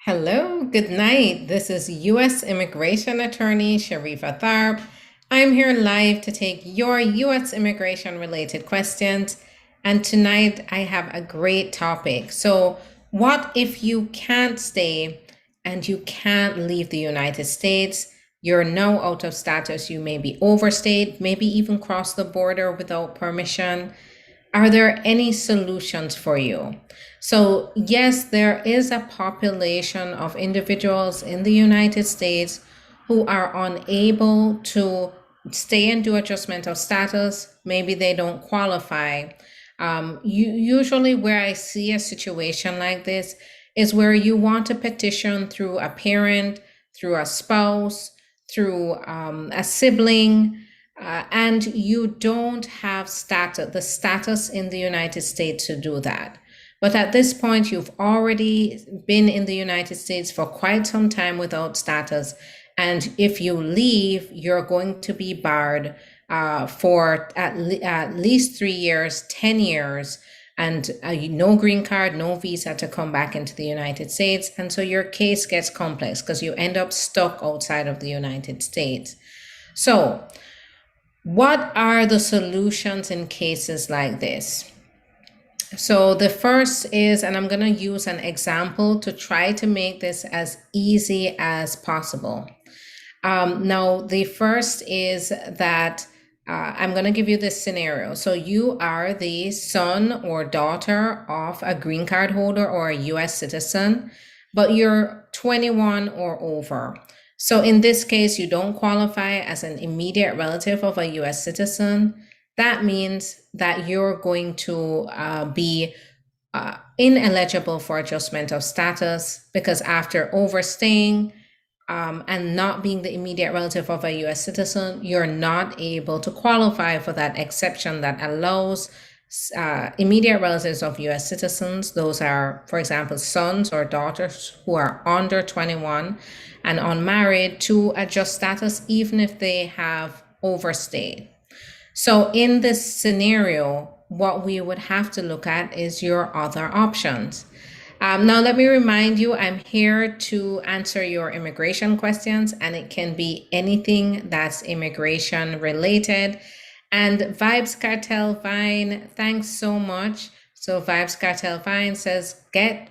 Hello, good night. This is U.S. Immigration Attorney Sharifa Tharpe. I'm here live to take your U.S. immigration related questions. And tonight I have a great topic. So, what if you can't stay and you can't leave the United States? You're now out of status. You may be overstayed, maybe even cross the border without permission. Are there any solutions for you? So, yes, there is a population of individuals in the United States who are unable to stay and do adjustment of status. Maybe they don't qualify. Usually, where I see a situation like this is where you want to petition through a parent, through a spouse, through a sibling, and you don't have the status in the United States to do that. But at this point, you've already been in the United States for quite some time without status. And if you leave, you're going to be barred for at least 3 years, 10 years, and no green card, no visa to come back into the United States. And so your case gets complex because you end up stuck outside of the United States. So, what are the solutions in cases like this? So the first is, and I'm going to use an example to try to make this as easy as possible. Now, the first is that I'm going to give you this scenario. So you are the son or daughter of a green card holder or a US citizen, but you're 21 or over. So in this case, you don't qualify as an immediate relative of a US citizen. That means that you're going to be ineligible for adjustment of status because after overstaying and not being the immediate relative of a US citizen, you're not able to qualify for that exception that allows immediate relatives of US citizens. Those are, for example, sons or daughters who are under 21 and unmarried to adjust status even if they have overstayed. So in this scenario, what we would have to look at is your other options. Now, let me remind you, I'm here to answer your immigration questions, and it can be anything that's immigration related. And Vibes Cartel Vine, thanks so much. So Vibes Cartel Vine says,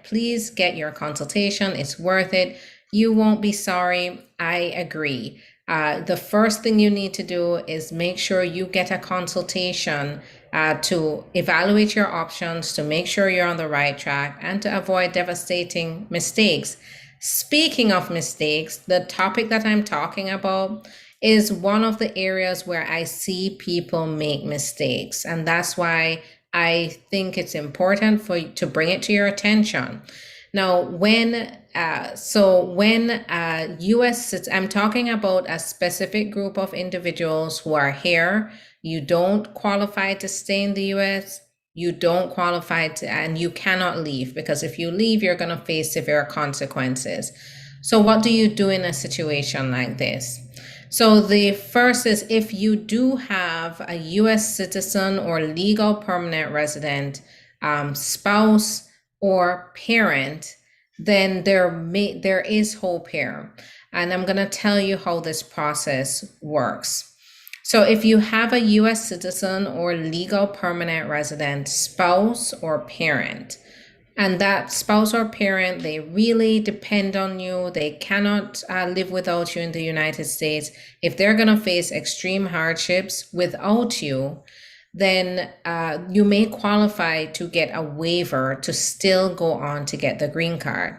please get your consultation. It's worth it. You won't be sorry. I agree. The first thing you need to do is make sure you get a consultation to evaluate your options, to make sure you're on the right track, and to avoid devastating mistakes. Speaking of mistakes, the topic that I'm talking about is one of the areas where I see people make mistakes. And that's why I think it's important for you to bring it to your attention. Now, when I'm talking about a specific group of individuals who are here. You don't qualify to stay in the US. You don't qualify and you cannot leave because if you leave, you're going to face severe consequences. So what do you do in a situation like this? So the first is if you do have a US citizen or legal permanent resident, spouse, or parent, then there is hope here. And I'm going to tell you how this process works. So if you have a US citizen or legal permanent resident, spouse or parent, and that spouse or parent, they really depend on you. They cannot live without you in the United States. If they're going to face extreme hardships without you, then you may qualify to get a waiver to still go on to get the green card.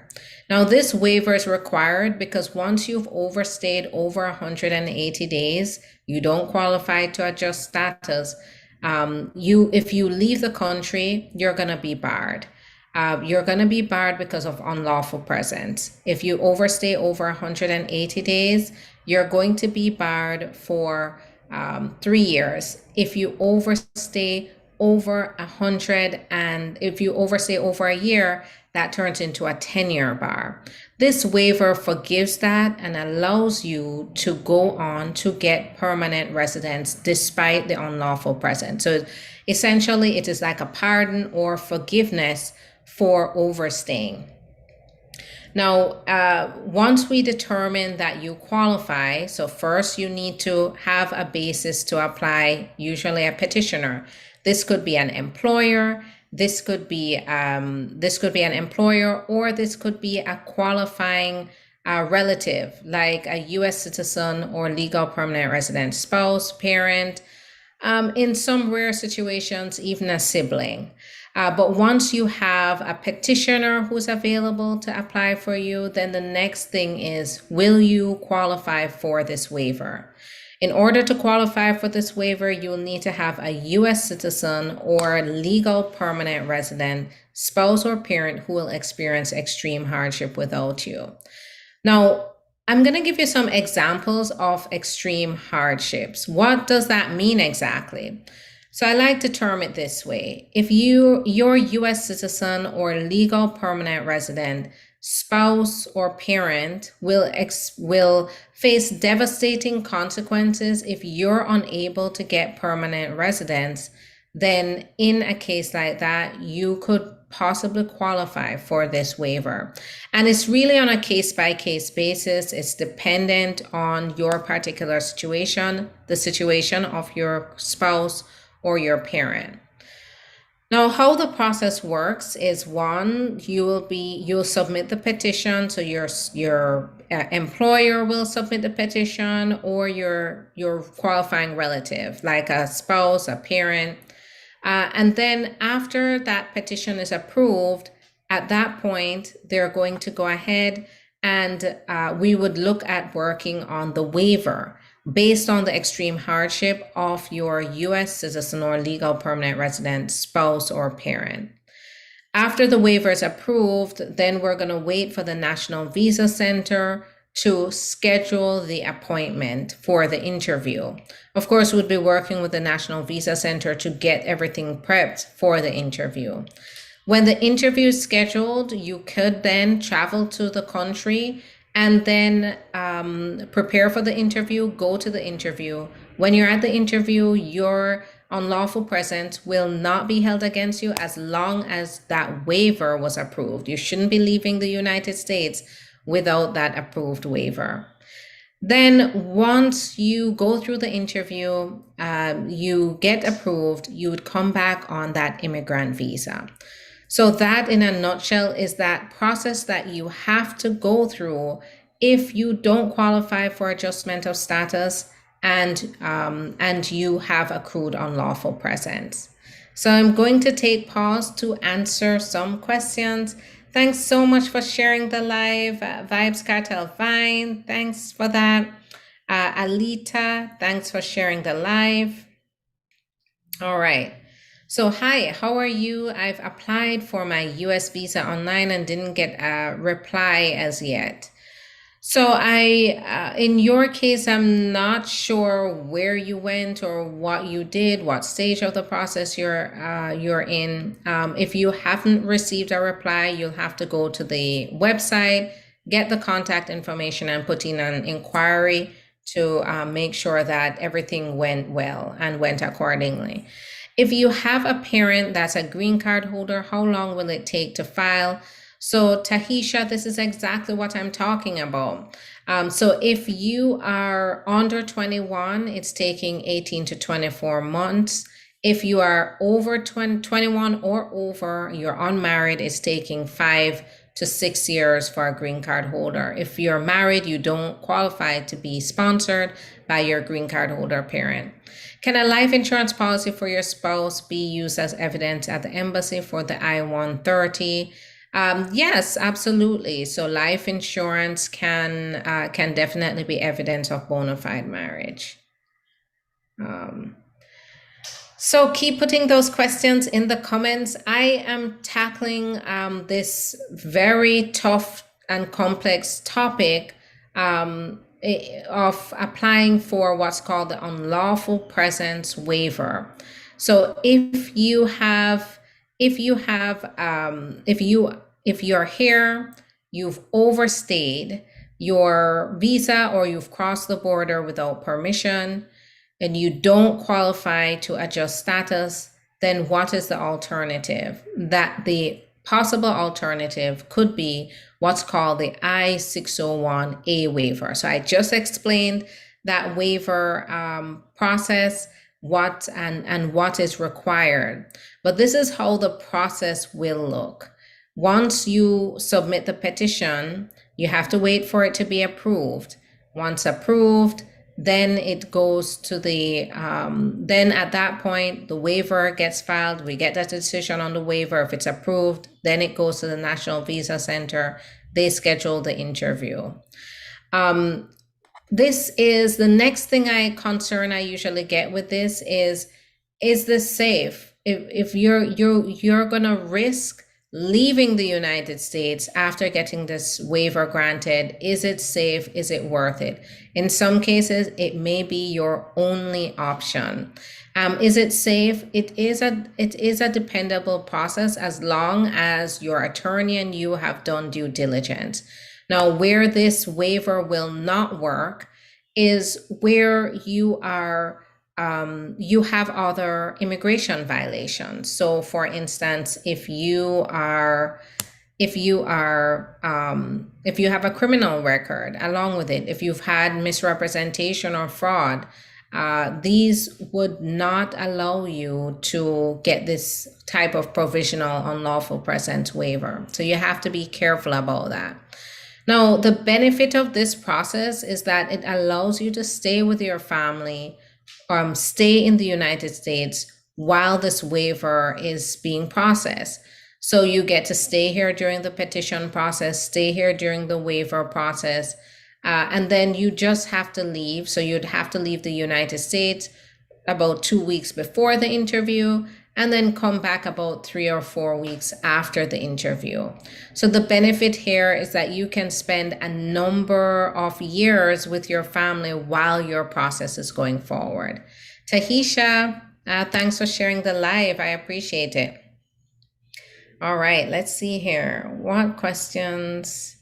Now, this waiver is required because once you've overstayed over 180 days, you don't qualify to adjust status. If you leave the country, you're going to be barred. You're going to be barred because of unlawful presence. If you overstay over 180 days, you're going to be barred for 3 years. If you overstay over 100 and if you overstay over a year, that turns into a 10-year bar. This waiver forgives that and allows you to go on to get permanent residence despite the unlawful presence. So essentially, it is like a pardon or forgiveness for overstaying. Now, once we determine that you qualify, so first you need to have a basis to apply, usually a petitioner. This could be an employer, this could be an employer, or this could be a qualifying relative, like a U.S. citizen or legal permanent resident spouse, parent, in some rare situations, even a sibling. But once you have a petitioner who's available to apply for you, then the next thing is, will you qualify for this waiver? In order to qualify for this waiver, you'll need to have a U.S. citizen or legal permanent resident, spouse or parent who will experience extreme hardship without you. Now, I'm going to give you some examples of extreme hardships. What does that mean exactly? So I like to term it this way. If your U.S. citizen or legal permanent resident, spouse or parent will face devastating consequences if you're unable to get permanent residence, then in a case like that, you could possibly qualify for this waiver. And it's really on a case-by-case basis. It's dependent on your particular situation, the situation of your spouse or your parent. Now, how the process works is, one, you'll submit the petition. So your employer will submit the petition, or your qualifying relative, like a spouse, a parent. And then after that petition is approved, at that point, they're going to go ahead and we would look at working on the waiver based on the extreme hardship of your U.S. citizen or legal permanent resident, spouse or parent. After the waiver is approved, then we're going to wait for the National Visa Center to schedule the appointment for the interview. Of course, we'd be working with the National Visa Center to get everything prepped for the interview. When the interview is scheduled, you could then travel to the country and then prepare for the interview, go to the interview. When you're at the interview, your unlawful presence will not be held against you as long as that waiver was approved. You shouldn't be leaving the United States without that approved waiver. Then once you go through the interview, you get approved, you would come back on that immigrant visa. So that, in a nutshell, is that process that you have to go through if you don't qualify for adjustment of status and you have accrued unlawful presence. So I'm going to take pause to answer some questions. Thanks so much for sharing the live. Vibes Cartel Vine, thanks for that. Alita, thanks for sharing the live. All right. So hi, how are you? I've applied for my US visa online and didn't get a reply as yet. So in your case, I'm not sure where you went or what you did, what stage of the process you're in. If you haven't received a reply, you'll have to go to the website, get the contact information, and put in an inquiry to make sure that everything went well and went accordingly. If you have a parent that's a green card holder, how long will it take to file? So Tahisha, this is exactly what I'm talking about. So if you are under 21, it's taking 18 to 24 months. If you are over 21 or over, you're unmarried, it's taking 5 to 6 years for a green card holder. If you're married, you don't qualify to be sponsored by your green card holder parent. Can a life insurance policy for your spouse be used as evidence at the embassy for the I-130? Yes, absolutely. So life insurance can definitely be evidence of bona fide marriage. So keep putting those questions in the comments. I am tackling this very tough and complex topic of applying for what's called the unlawful presence waiver. So if you're here, you've overstayed your visa or you've crossed the border without permission and you don't qualify to adjust status, then what is the alternative? That the possible alternative could be what's called the I-601A waiver. So I just explained that waiver process, what and what is required. But this is how the process will look. Once you submit the petition, you have to wait for it to be approved. Once approved, then it goes to the, then at that point, the waiver gets filed. We get that decision on the waiver. If it's approved, then it goes to the National Visa Center. They schedule the interview. This is the next thing I usually get with this is this safe? If you're gonna risk leaving the United States after getting this waiver granted, is it safe? Is it worth it? In some cases, it may be your only option. Is it safe? It is a dependable process as long as your attorney and you have done due diligence. Now, where this waiver will not work is where you are you have other immigration violations. So for instance, if you have a criminal record along with it, if you've had misrepresentation or fraud, these would not allow you to get this type of provisional unlawful presence waiver. So you have to be careful about that. Now, the benefit of this process is that it allows you to stay with your family, stay in the United States while this waiver is being processed. So you get to stay here during the petition process, stay here during the waiver process, and then you just have to leave. So you'd have to leave the United States about 2 weeks before the interview, and then come back about 3 or 4 weeks after the interview. So the benefit here is that you can spend a number of years with your family while your process is going forward. Tahisha, thanks for sharing the live. I appreciate it. All right, let's see here. What questions?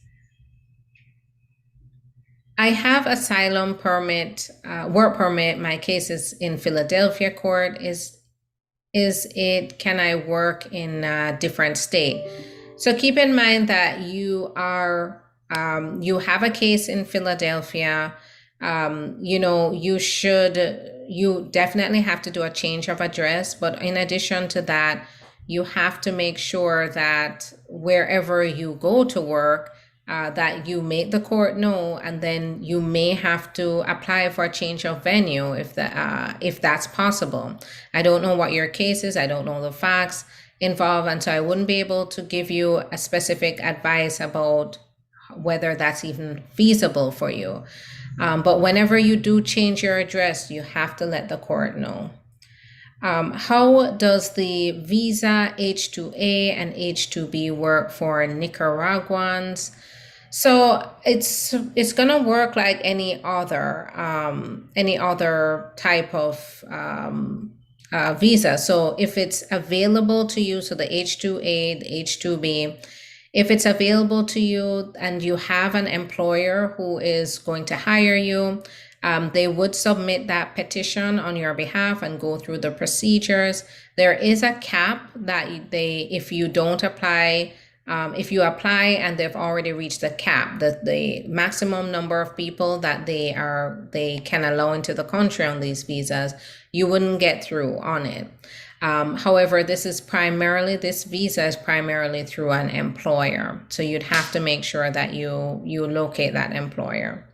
I have asylum permit, work permit. My case is in Philadelphia court. Can I work in a different state? So keep in mind that you have a case in Philadelphia. You definitely have to do a change of address, but in addition to that, you have to make sure that wherever you go to work, that you make the court know, and then you may have to apply for a change of venue if that's possible. I don't know what your case is. I don't know the facts involved, and so I wouldn't be able to give you a specific advice about whether that's even feasible for you. But whenever you do change your address, you have to let the court know. How does the visa H2A and H2b work for Nicaraguans? So it's gonna work like any other type of visa. So if it's available to you, so the H2A, the H2B, if it's available to you and you have an employer who is going to hire you, they would submit that petition on your behalf and go through the procedures. There is a cap that if you don't apply, if you apply and they've already reached the cap, the maximum number of people that they can allow into the country on these visas, you wouldn't get through on it. However, this visa is primarily through an employer. So you'd have to make sure that you locate that employer.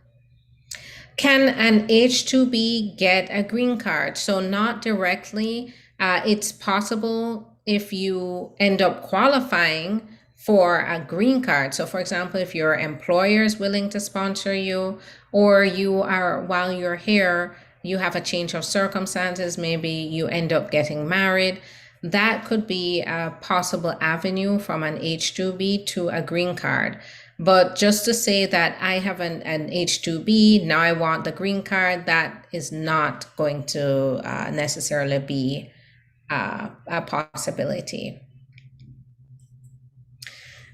Can an H2b get a green card? So not directly. It's possible if you end up qualifying for a green card. So for example, if your employer is willing to sponsor you, or while you're here, you have a change of circumstances, maybe you end up getting married, that could be a possible avenue from an H2b to a green card. But just to say that I have an H2b, now I want the green card, that is not going to necessarily be a possibility.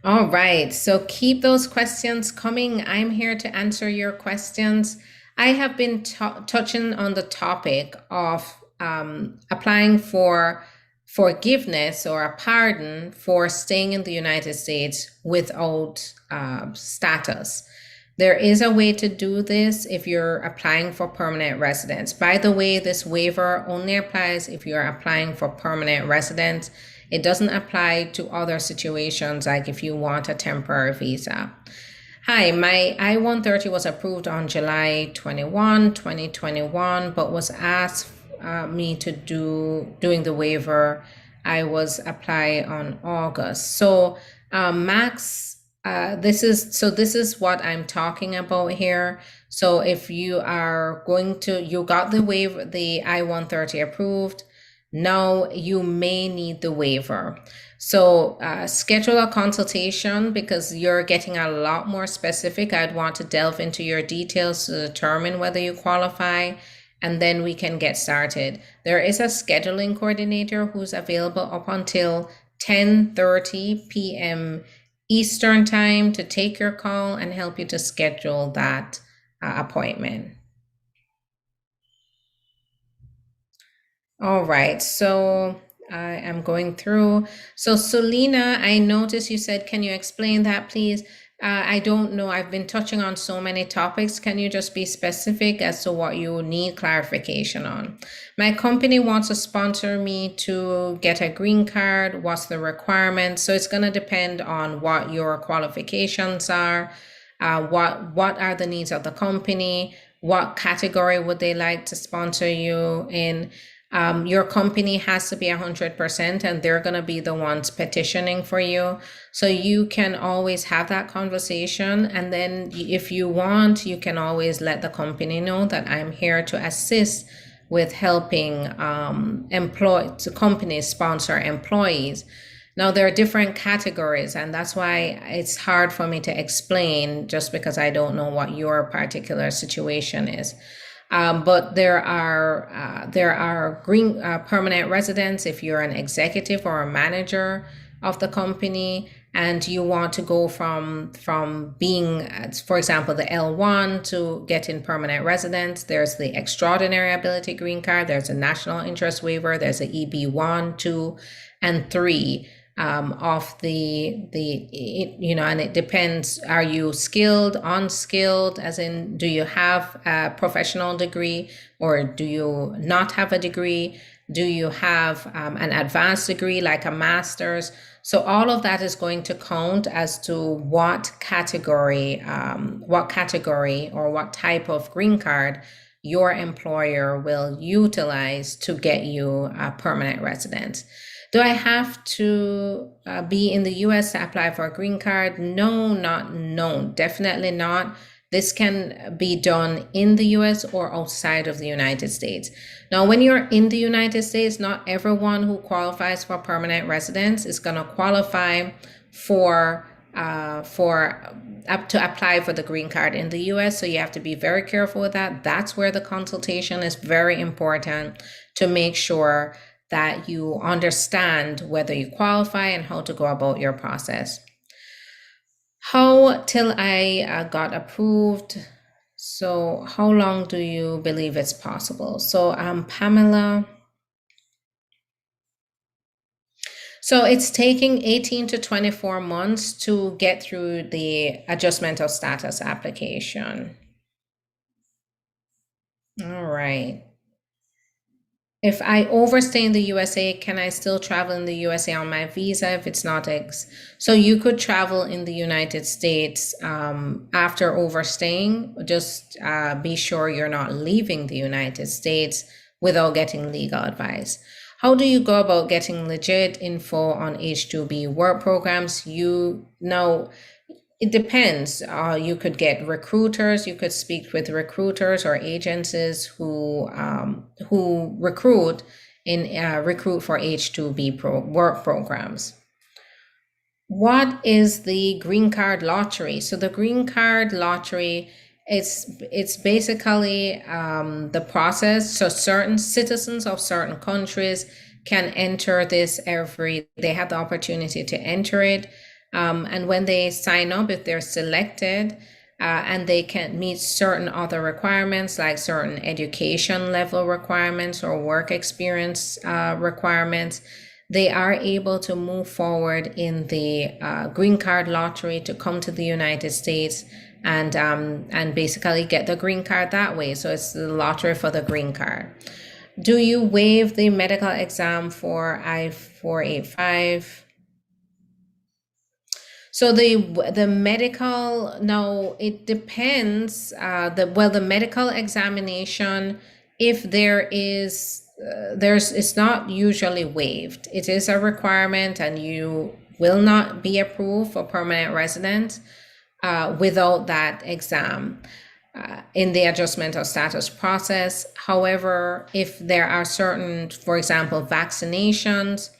All right, so keep those questions coming. I'm here to answer your questions. I have been touching on the topic of applying for forgiveness or a pardon for staying in the United States without status. There is a way to do this if you're applying for permanent residence. By the way, this waiver only applies if you're applying for permanent residence. It doesn't apply to other situations like if you want a temporary visa. Hi, my I-130 was approved on July 21, 2021, but was asked me to doing the waiver. I was applied on August. So Max, this is what I'm talking about here. So if you are you got the waiver, the I-130 approved, now you may need the waiver. So schedule a consultation because you're getting a lot more specific. I'd want to delve into your details to determine whether you qualify, and then we can get started. There is a scheduling coordinator who's available up until 10:30 p.m. Eastern time to take your call and help you to schedule that appointment. All right, so I am going through. So Selena, I noticed you said, can you explain that, please? I don't know. I've been touching on so many topics. Can you just be specific as to what you need clarification on? My company wants to sponsor me to get a green card. What's the requirement? So it's going to depend on what your qualifications are. What are the needs of the company? What category would they like to sponsor you in? Your company has to be 100%, and they're going to be the ones petitioning for you. So you can always have that conversation. And then if you want, you can always let the company know that I'm here to assist with helping companies sponsor employees. Now, there are different categories, and that's why it's hard for me to explain just because I don't know what your particular situation is. But there are green permanent residents if you're an executive or a manager of the company and you want to go from being, for example, the L1 to getting permanent residence. There's the extraordinary ability green card. There's a national interest waiver. There's a EB1, 2, and 3. Of and it depends, are you skilled, unskilled, as in do you have a professional degree or do you not have a degree? Do you have an advanced degree like a master's? So all of that is going to count as to what category or what type of green card your employer will utilize to get you a permanent residence. Do I have to be in the US to apply for a green card? No, definitely not. This can be done in the US or outside of the United States. Now, when you're in the United States, not everyone who qualifies for permanent residence is going to qualify to apply for the green card in the US. So you have to be very careful with that. That's where the consultation is very important to make sure that you understand whether you qualify and how to go about your process. How till I got approved? So how long do you believe it's possible? So Pamela. So it's taking 18 to 24 months to get through the adjustment of status application. All right. If I overstay in the USA, can I still travel in the USA on my visa if it's not So you could travel in the United States after overstaying. Just be sure you're not leaving the United States without getting legal advice. How do you go about getting legit info on H2b work programs? It depends. You could get recruiters. You could speak with recruiters or agencies who recruit for H2b work programs. What is the green card lottery? So the green card lottery, it's basically the process. So certain citizens of certain countries can enter this they have the opportunity to enter it. And when they sign up, if they're selected and they can meet certain other requirements, like certain education level requirements or work experience requirements, they are able to move forward in the green card lottery to come to the United States and basically get the green card that way. So it's the lottery for the green card. Do you waive the medical exam for I-485? So the medical, no, it depends. The medical examination, if there is it's not usually waived. It is a requirement, and you will not be approved for permanent residence without that exam in the adjustment of status process. However, if there are certain, for example, vaccinations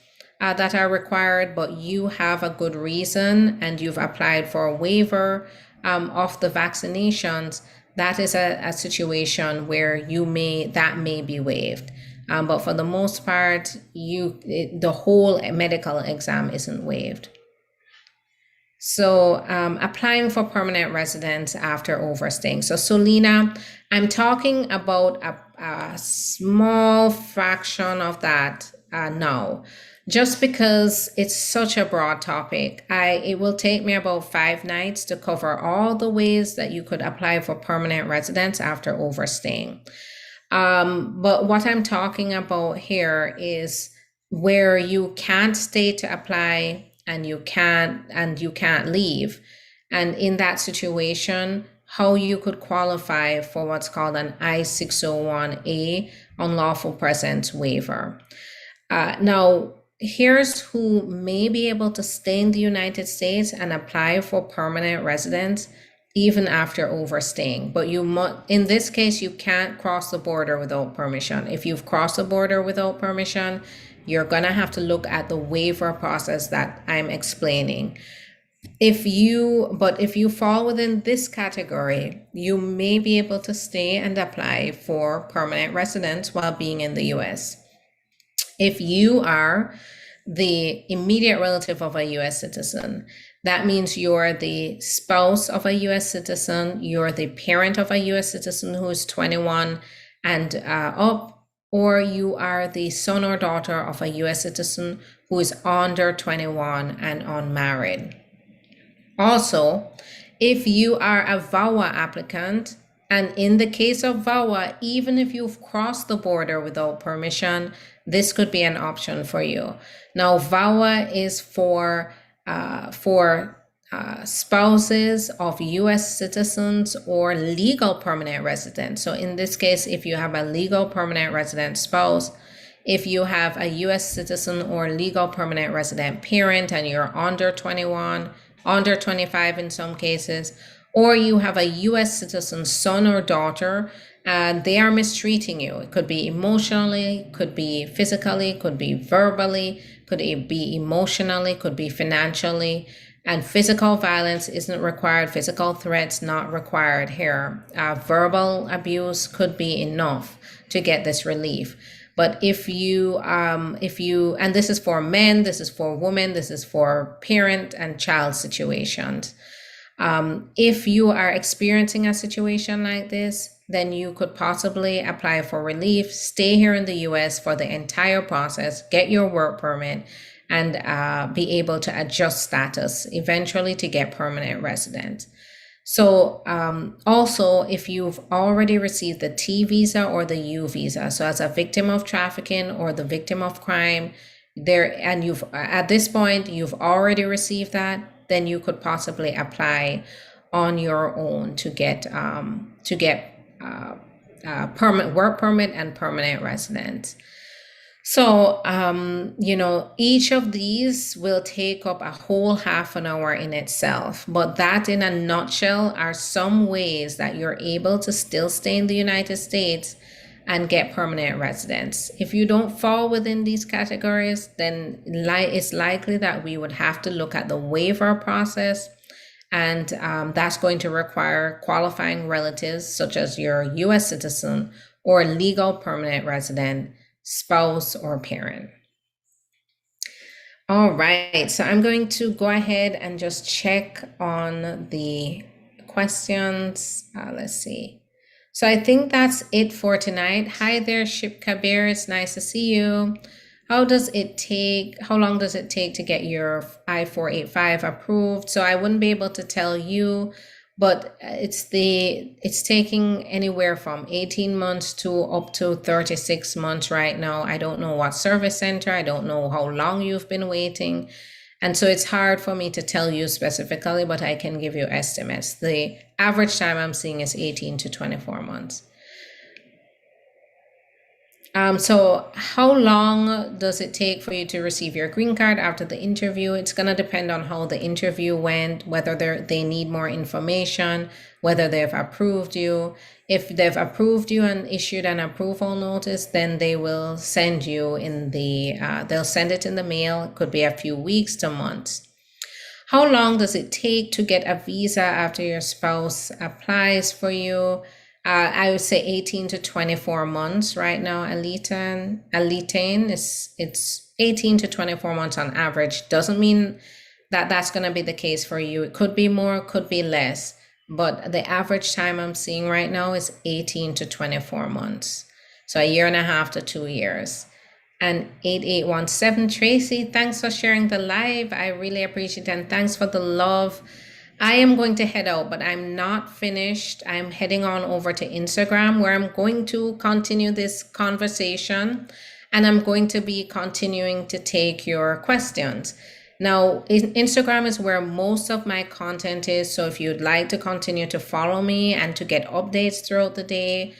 that are required, but you have a good reason and you've applied for a waiver of the vaccinations, that is a situation where that may be waived. But for the most part, the whole medical exam isn't waived. So applying for permanent residence after overstaying. So Solina, I'm talking about a small fraction of that now. Just because it's such a broad topic, it will take me about 5 nights to cover all the ways that you could apply for permanent residence after overstaying. But what I'm talking about here is where you can't stay to apply and you can't leave. And in that situation, how you could qualify for what's called an I-601A unlawful presence waiver. Now, here's who may be able to stay in the United States and apply for permanent residence even after overstaying. But in this case, you can't cross the border without permission. If you've crossed the border without permission, you're gonna have to look at the waiver process that I'm explaining. If you fall within this category, you may be able to stay and apply for permanent residence while being in the US. If you are the immediate relative of a US citizen, that means you're the spouse of a US citizen, you're the parent of a US citizen who is 21 and up, or you are the son or daughter of a US citizen who is under 21 and unmarried. Also, if you are a VAWA applicant, and in the case of VAWA, even if you've crossed the border without permission, this could be an option for you. Now, VAWA is for spouses of US citizens or legal permanent residents. So in this case, if you have a legal permanent resident spouse, if you have a US citizen or legal permanent resident parent and you're under 21, under 25 in some cases, or you have a US citizen son or daughter and they are mistreating you. It could be emotionally, could be physically, could be verbally, could be emotionally, could be financially, and physical violence isn't required. Physical threats not required here. Verbal abuse could be enough to get this relief. But if you, and this is for men, this is for women, this is for parent and child situations. If you are experiencing a situation like this, then you could possibly apply for relief, stay here in the US for the entire process, get your work permit, and be able to adjust status eventually to get permanent residence. So also, if you've already received the T visa or the U visa, so as a victim of trafficking or the victim of crime, and you've at this point you've already received that, then you could possibly apply on your own to get permanent work permit and permanent residence. So, each of these will take up a whole half an hour in itself, but that in a nutshell are some ways that you're able to still stay in the United States and get permanent residence. If you don't fall within these categories, then it's likely that we would have to look at the waiver process, and that's going to require qualifying relatives such as your US citizen or legal permanent resident, spouse or parent. All right, so I'm going to go ahead and just check on the questions. Let's see. So I think that's it for tonight. Hi there, Ship Kabir. It's nice to see you. How long does it take to get your I-485 approved? So I wouldn't be able to tell you, but it's taking anywhere from 18 months to up to 36 months right now. I don't know what service center, I don't know how long you've been waiting. And so it's hard for me to tell you specifically, but I can give you estimates. The average time I'm seeing is 18 to 24 months. So how long does it take for you to receive your green card after the interview? It's going to depend on how the interview went, whether they need more information, whether they've approved you. If they've approved you and issued an approval notice, then they will send you they'll send it in the mail. It could be a few weeks to months. How long does it take to get a visa after your spouse applies for you? I would say 18 to 24 months right now. It's 18 to 24 months on average. Doesn't mean that that's going to be the case for you. It could be more, could be less, but the average time I'm seeing right now is 18 to 24 months. So a year and a half to 2 years. And 8817 Tracy, thanks for sharing the live. I really appreciate it. And thanks for the love. I am going to head out, but I'm not finished. I'm heading on over to Instagram, where I'm going to continue this conversation, and I'm going to be continuing to take your questions. Now, Instagram is where most of my content is. So if you'd like to continue to follow me and to get updates throughout the day,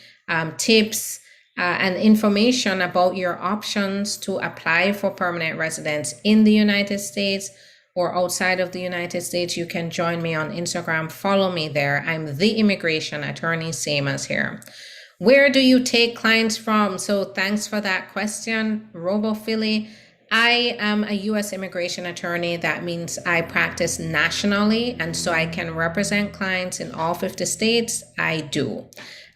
tips, and information about your options to apply for permanent residence in the United States or outside of the United States, you can join me on Instagram. Follow me there. I'm the immigration attorney, same as here. Where do you take clients from? So thanks for that question, RoboPhilly. I am a U.S. immigration attorney. That means I practice nationally, and so I can represent clients in all 50 states. I do.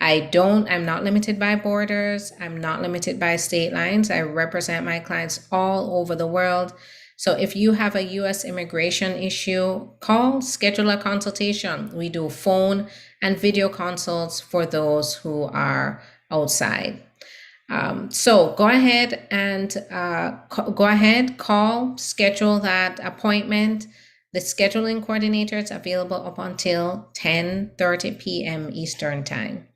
I'm not limited by borders. I'm not limited by state lines. I represent my clients all over the world. So if you have a U.S. immigration issue, schedule a consultation. We do phone and video consults for those who are outside. So go ahead and call, schedule that appointment. The scheduling coordinator is available up until 10:30 p.m. Eastern time.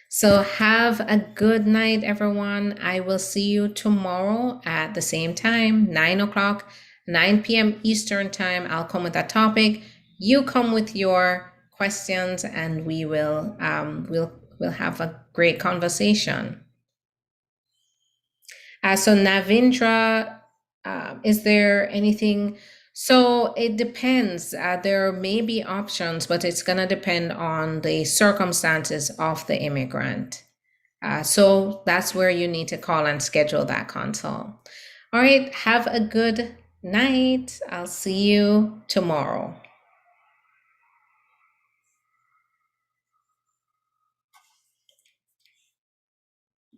So have a good night, everyone. I will see you tomorrow at the same time, 9 p.m. Eastern time. I'll come with a topic. You come with your questions, and we will we'll have a great conversation. So Navindra, is there anything? So it depends. There may be options, but it's going to depend on the circumstances of the immigrant. So that's where you need to call and schedule that consult. All right, have a good night. I'll see you tomorrow.